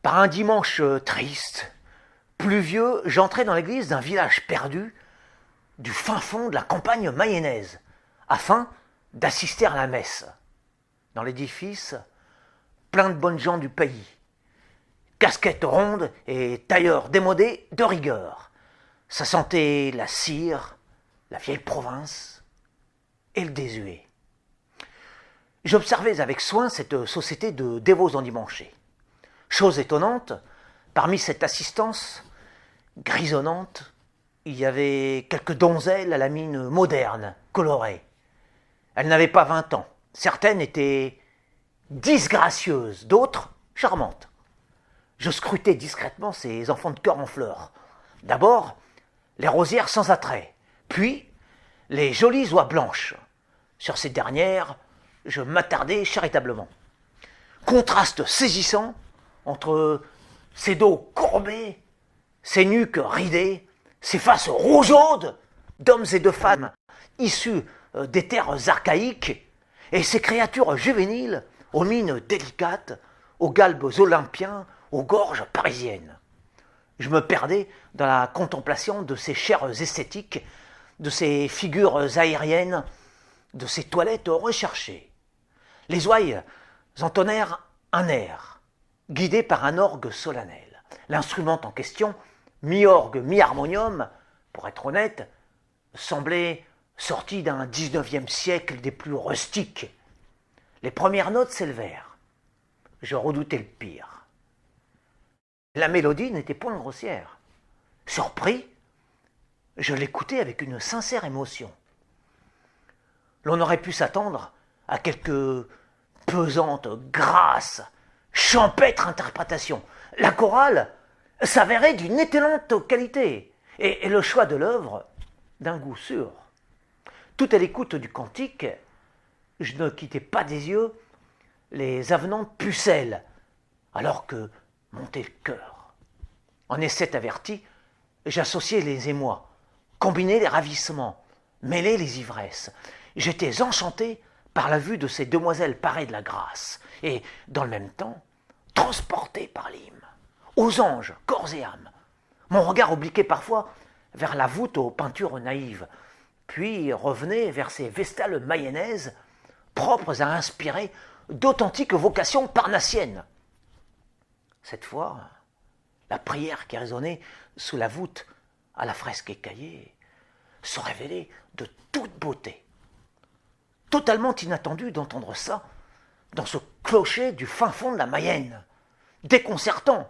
Par un dimanche triste, pluvieux, j'entrais dans l'église d'un village perdu du fin fond de la campagne mayonnaise, afin d'assister à la messe. Dans l'édifice, plein de bonnes gens du pays, casquettes rondes et tailleurs démodés de rigueur. Ça sentait la cire, la vieille province et le désuet. J'observais avec soin cette société de dévots endimanchés. Chose étonnante, parmi cette assistance grisonnante, il y avait quelques donzelles à la mine moderne, colorée. Elles n'avaient pas 20 ans. Certaines étaient disgracieuses, d'autres charmantes. Je scrutais discrètement ces enfants de cœur en fleurs. D'abord, les rosières sans attrait, puis les jolies oies blanches. Sur ces dernières, je m'attardais charitablement. Contraste saisissant entre ces dos courbés, ces nuques ridées, ces faces rougeaudes d'hommes et de femmes issus des terres archaïques et ces créatures juvéniles aux mines délicates, aux galbes olympiens, aux gorges parisiennes. Je me perdais dans la contemplation de ces chairs esthétiques, de ces figures aériennes, de ces toilettes recherchées. Les ouailles entonnèrent un air, guidé par un orgue solennel. L'instrument en question, mi-orgue, mi-harmonium, pour être honnête, semblait sorti d'un 19e siècle des plus rustiques. Les premières notes s'élevèrent. Je redoutais le pire. La mélodie n'était point grossière. Surpris, je l'écoutais avec une sincère émotion. L'on aurait pu s'attendre à quelque pesante, grasse, champêtre interprétation. La chorale s'avérait d'une étonnante qualité et le choix de l'œuvre d'un goût sûr. Tout à l'écoute du cantique, je ne quittais pas des yeux les avenantes pucelles, alors que montait le cœur. En esthète averti, j'associais les émois, combinais les ravissements, mêlais les ivresses. J'étais enchanté par la vue de ces demoiselles parées de la grâce, et, dans le même temps, transporté par l'hymne. Aux anges, corps et âme. Mon regard obliquait parfois vers la voûte aux peintures naïves, puis revenait vers ces vestales mayonnaises propres à inspirer d'authentiques vocations parnassiennes. Cette fois, la prière qui résonnait sous la voûte à la fresque écaillée se révélait de toute beauté. Totalement inattendu d'entendre ça dans ce clocher du fin fond de la Mayenne. Déconcertant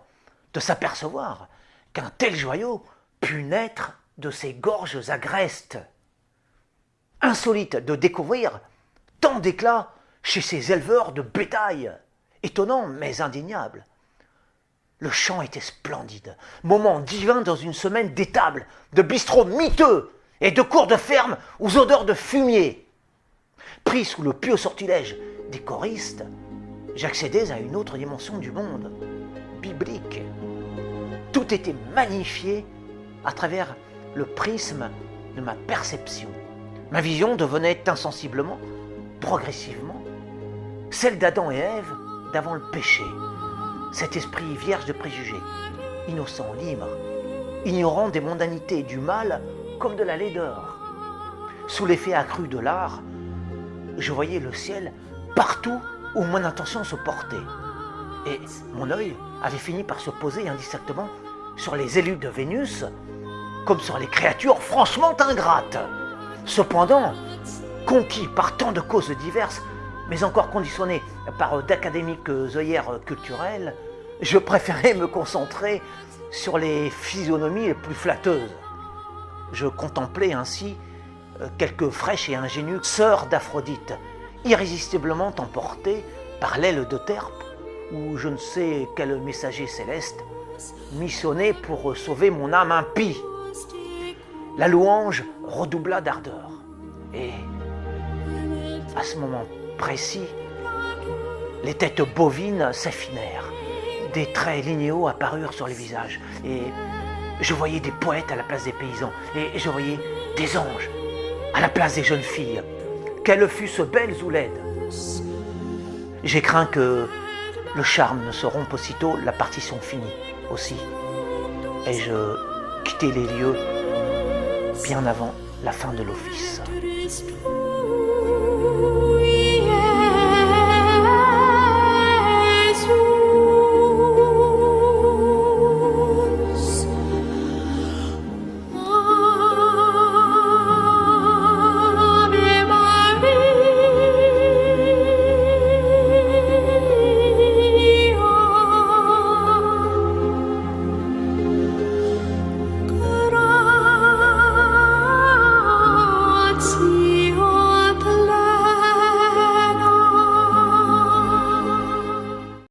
de s'apercevoir qu'un tel joyau put naître de ces gorges agrestes. Insolite de découvrir tant d'éclat chez ces éleveurs de bétail. Étonnant mais indéniable. Le chant était splendide, moment divin dans une semaine d'étables, de bistrots miteux et de cours de ferme aux odeurs de fumier. Pris sous le pieux sortilège des choristes, j'accédais à une autre dimension du monde, biblique. Tout était magnifié à travers le prisme de ma perception. Ma vision devenait insensiblement, progressivement, celle d'Adam et Ève d'avant le péché. Cet esprit vierge de préjugés, innocent, libre, ignorant des mondanités du mal comme de la laideur. Sous l'effet accru de l'art, je voyais le ciel partout où mon intention se portait. Et mon œil avait fini par se poser indistinctement sur les élus de Vénus, comme sur les créatures franchement ingrates. Cependant, conquis par tant de causes diverses, mais encore conditionné par d'académiques œillères culturelles, je préférais me concentrer sur les physionomies les plus flatteuses. Je contemplais ainsi quelques fraîches et ingénues sœurs d'Aphrodite, irrésistiblement emportées par l'aile de Terpe, ou je ne sais quel messager céleste, missionné pour sauver mon âme impie. La louange redoubla d'ardeur, et à ce moment précis, les têtes bovines s'affinèrent, des traits linéaux apparurent sur les visages, et je voyais des poètes à la place des paysans, et je voyais des anges à la place des jeunes filles, qu'elles fussent belles ou laides. J'ai craint que le charme ne se rompe aussitôt, la partition finie aussi. Ai-je quitté les lieux bien avant la fin de l'office.